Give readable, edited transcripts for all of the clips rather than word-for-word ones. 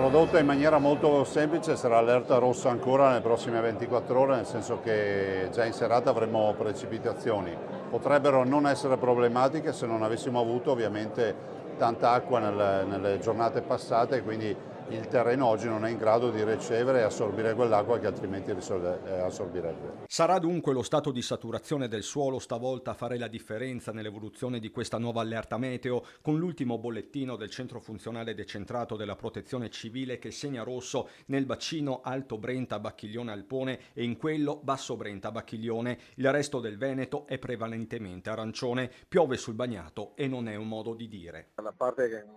Tradotta in maniera molto semplice, sarà allerta rossa ancora nelle prossime 24 ore, nel senso che già in serata avremo precipitazioni. Potrebbero non essere problematiche se non avessimo avuto ovviamente tanta acqua nelle giornate passate, quindi il terreno oggi non è in grado di ricevere e assorbire quell'acqua che altrimenti assorbirebbe. Sarà dunque lo stato di saturazione del suolo stavolta a fare la differenza nell'evoluzione di questa nuova allerta meteo, con l'ultimo bollettino del Centro Funzionale Decentrato della Protezione Civile che segna rosso nel bacino Alto Brenta Bacchiglione Alpone e in quello Basso Brenta Bacchiglione. Il resto del Veneto è prevalentemente arancione, piove sul bagnato e non è un modo di dire. La parte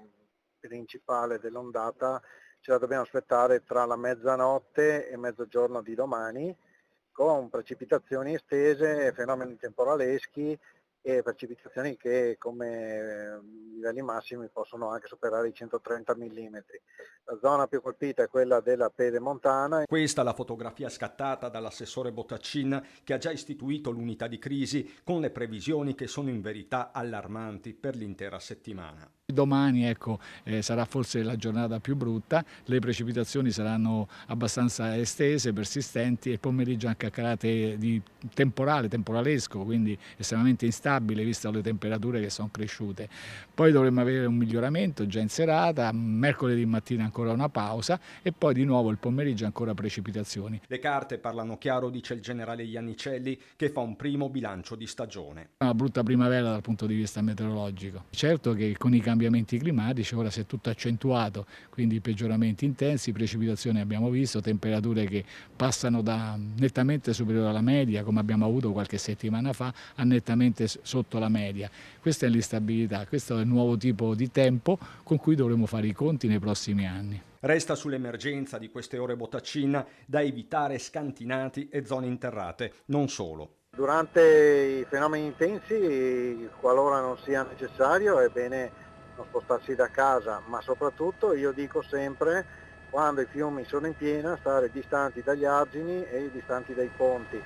principale dell'ondata ce la dobbiamo aspettare tra la mezzanotte e mezzogiorno di domani, con precipitazioni estese, fenomeni temporaleschi e precipitazioni che come livelli massimi possono anche superare i 130 mm. La zona più colpita è quella della Pedemontana. Questa è la fotografia scattata dall'assessore Botaccin, che ha già istituito l'unità di crisi con le previsioni che sono in verità allarmanti per l'intera settimana. Domani sarà forse la giornata più brutta, le precipitazioni saranno abbastanza estese, persistenti e il pomeriggio anche a carattere di temporalesco, quindi estremamente instabile visto le temperature che sono cresciute. Poi dovremmo avere un miglioramento già in serata, mercoledì mattina ancora una pausa e poi di nuovo il pomeriggio ancora precipitazioni. Le carte parlano chiaro, dice il generale Iannicelli, che fa un primo bilancio di stagione. Una brutta primavera dal punto di vista meteorologico. Certo che con i cambiamenti climatici ora si è tutto accentuato, quindi peggioramenti intensi, precipitazioni abbiamo visto, temperature che passano da nettamente superiore alla media, come abbiamo avuto qualche settimana fa, a nettamente sotto la media. Questa è l'instabilità, questo è il nuovo tipo di tempo con cui dovremo fare i conti nei prossimi anni. Resta sull'emergenza di queste ore Botaccin da evitare scantinati e zone interrate, non solo. Durante i fenomeni intensi, qualora non sia necessario, è bene non spostarsi da casa, ma soprattutto io dico sempre, quando i fiumi sono in piena, stare distanti dagli argini e distanti dai ponti.